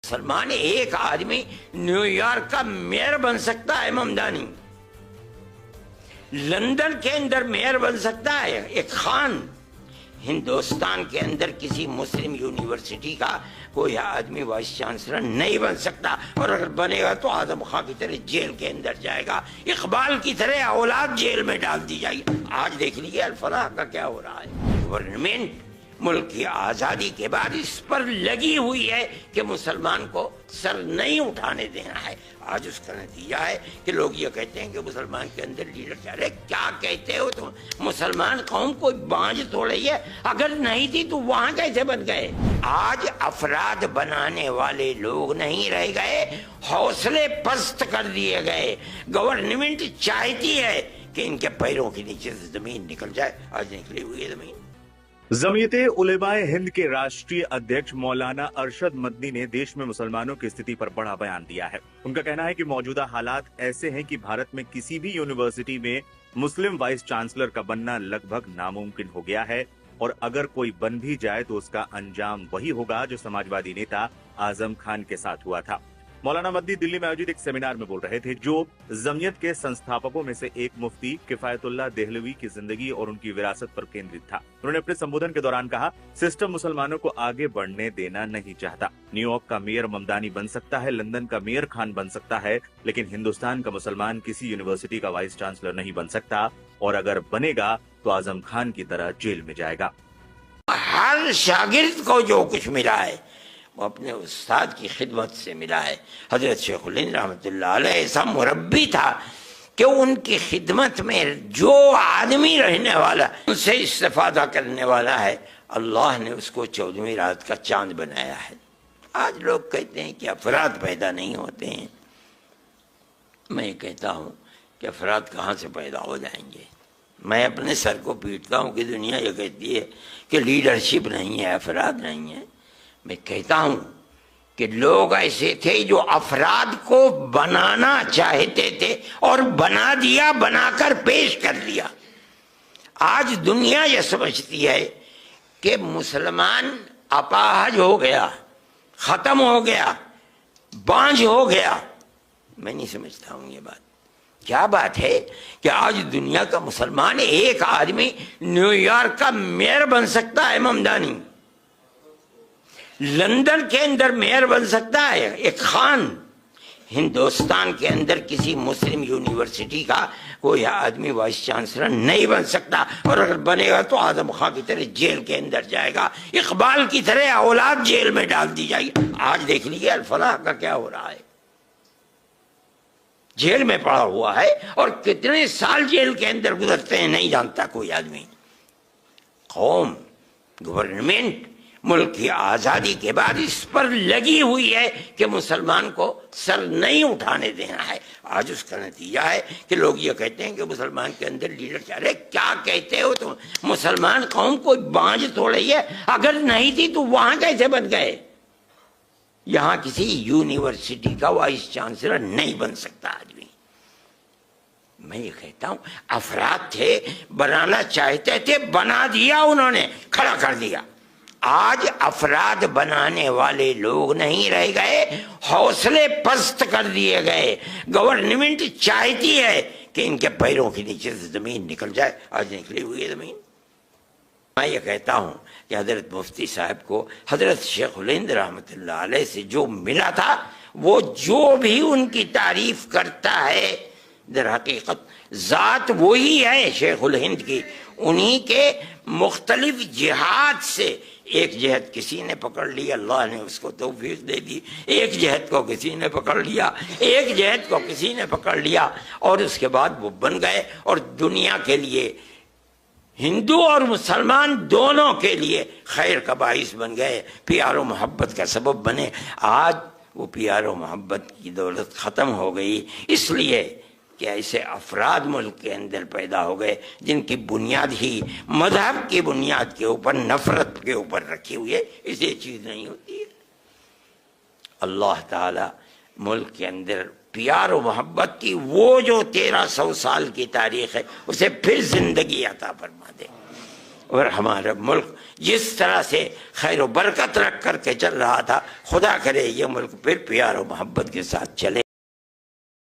مسلمان ایک آدمی نیو یارک کا میئر بن سکتا ہے ممدانی، لندن کے اندر میئر بن سکتا ہے ایک خان، ہندوستان کے اندر کسی مسلم یونیورسٹی کا کوئی آدمی وائس چانسلر نہیں بن سکتا، اور اگر بنے گا تو اعظم خان کی طرح جیل کے اندر جائے گا، اقبال کی طرح اولاد جیل میں ڈال دی جائے گی۔ آج دیکھ لیجیے الفلاح کا کیا ہو رہا ہے۔ گورنمنٹ ملک کی آزادی کے بعد اس پر لگی ہوئی ہے کہ مسلمان کو سر نہیں اٹھانے دینا ہے۔ آج اس کا نتیجہ ہے کہ لوگ یہ کہتے ہیں کہ مسلمان کے اندر لیڈر چاہ رہے۔ کیا کہتے ہو تم؟ مسلمان قوم کوئی بانجھ تھوڑی ہے، اگر نہیں تھی تو وہاں کیسے بن گئے؟ آج افراد بنانے والے لوگ نہیں رہ گئے، حوصلے پست کر دیے گئے۔ گورنمنٹ چاہتی ہے کہ ان کے پیروں کے نیچے سے زمین نکل جائے، آج نکلی ہوئی ہے زمین۔ جمعیت علماء ہند کے راشٹریہ ادھیکش مولانا ارشد مدنی نے دیش میں مسلمانوں کی استھتی پر بڑا بیان دیا ہے۔ ان کا کہنا ہے کہ موجودہ حالات ایسے ہیں کہ بھارت میں کسی بھی یونیورسٹی میں مسلم وائس چانسلر کا بننا لگ بھگ ناممکن ہو گیا ہے، اور اگر کوئی بن بھی جائے تو اس کا انجام وہی ہوگا جو سماجوادی نیتا اعظم خان کے ساتھ ہوا تھا۔ مولانا مدنی دلی میں آیوجت ایک سیمینار میں بول رہے تھے، جو جمعیت کے سنستھاپکوں میں سے ایک مفتی کفایت اللہ دہلوی کی زندگی اور ان کی وراثت پر کیندرت تھا۔ انہوں نے اپنے سمبودھن کے دوران کہا، سسٹم مسلمانوں کو آگے بڑھنے دینا نہیں چاہتا۔ نیو یارک کا میئر ممدانی بن سکتا ہے، لندن کا میئر خان بن سکتا ہے، لیکن ہندوستان کا مسلمان کسی یونیورسٹی کا وائس چانسلر نہیں بن سکتا، اور اگر بنے گا تو اعظم خان کی طرح جیل میں جائے گا۔ ہر شاگرد کو جو کچھ ملا ہے وہ اپنے استاد کی خدمت سے ملا ہے۔ حضرت شیخ الہند رحمۃ اللہ علیہ ایسا مربی تھا کہ ان کی خدمت میں جو آدمی رہنے والا، ان سے استفادہ کرنے والا ہے، اللہ نے اس کو 14ویں رات کا چاند بنایا ہے۔ آج لوگ کہتے ہیں کہ افراد پیدا نہیں ہوتے ہیں، میں کہتا ہوں کہ افراد کہاں سے پیدا ہو جائیں گے؟ میں اپنے سر کو پیٹتا ہوں کہ دنیا یہ کہتی ہے کہ لیڈرشپ نہیں ہے، افراد نہیں ہے۔ میں کہتا ہوں کہ لوگ ایسے تھے جو افراد کو بنانا چاہتے تھے اور بنا دیا، بنا کر پیش کر دیا۔ آج دنیا یہ سمجھتی ہے کہ مسلمان اپاہج ہو گیا، ختم ہو گیا، بانجھ ہو گیا۔ میں نہیں سمجھتا ہوں یہ بات۔ کیا بات ہے کہ آج دنیا کا مسلمان ایک آدمی نیو یارک کا میئر بن سکتا ہے ممدانی، لندن کے اندر میئر بن سکتا ہے ایک خان، ہندوستان کے اندر کسی مسلم یونیورسٹی کا کوئی آدمی وائس چانسلر نہیں بن سکتا، اور اگر بنے گا تو اعظم خان کی طرح جیل کے اندر جائے گا، اقبال کی طرح اولاد جیل میں ڈال دی جائے گی۔ آج دیکھ لیجیے الفلاح کا کیا ہو رہا ہے۔ جیل میں پڑا ہوا ہے، اور کتنے سال جیل کے اندر گزرتے ہیں نہیں جانتا کوئی آدمی۔ قوم، گورنمنٹ ملک کی آزادی کے بعد اس پر لگی ہوئی ہے کہ مسلمان کو سر نہیں اٹھانے دینا ہے۔ آج اس کا نتیجہ ہے کہ لوگ یہ کہتے ہیں کہ مسلمان کے اندر لیڈر چاہ رہے۔ کیا کہتے ہو تم؟ مسلمان قوم کوئی بانجھ تھوڑی ہے، اگر نہیں تھی تو وہاں کیسے بن گئے؟ یہاں کسی یونیورسٹی کا وائس چانسلر نہیں بن سکتا آدمی۔ میں یہ کہتا ہوں افراد تھے، بنانا چاہتے تھے، بنا دیا، انہوں نے کھڑا کر دیا۔ آج افراد بنانے والے لوگ نہیں رہ گئے، حوصلے پست کر دیے گئے۔ گورنمنٹ چاہتی ہے کہ ان کے پیروں کے نیچے سے زمین نکل جائے، آج نکلی ہوئی ہے زمین۔ میں یہ کہتا ہوں کہ حضرت مفتی صاحب کو حضرت شیخ الہند رحمۃ اللہ علیہ سے جو ملا تھا، وہ جو بھی ان کی تعریف کرتا ہے در حقیقت ذات وہی ہے شیخ الہند کی۔ انہی کے مختلف جہاد سے ایک جہد کسی نے پکڑ لی، اللہ نے اس کو توفیق دے دی، ایک جہد کو کسی نے پکڑ لیا، ایک جہد کو کسی نے پکڑ لیا، اور اس کے بعد وہ بن گئے، اور دنیا کے لیے، ہندو اور مسلمان دونوں کے لیے خیر کا باعث بن گئے، پیار و محبت کا سبب بنے۔ آج وہ پیار و محبت کی دولت ختم ہو گئی، اس لیے کہ ایسے افراد ملک کے اندر پیدا ہو گئے جن کی بنیاد ہی مذہب کی بنیاد کے اوپر، نفرت کے اوپر رکھی ہوئی ہے۔ اسے چیز نہیں ہوتی ہے۔ اللہ تعالی ملک کے اندر پیار و محبت کی وہ جو 1300 سال کی تاریخ ہے، اسے پھر زندگی عطا فرما دے۔ اور ہمارا ملک جس طرح سے خیر و برکت رکھ کر کے چل رہا تھا، خدا کرے یہ ملک پھر پیار و محبت کے ساتھ چلے.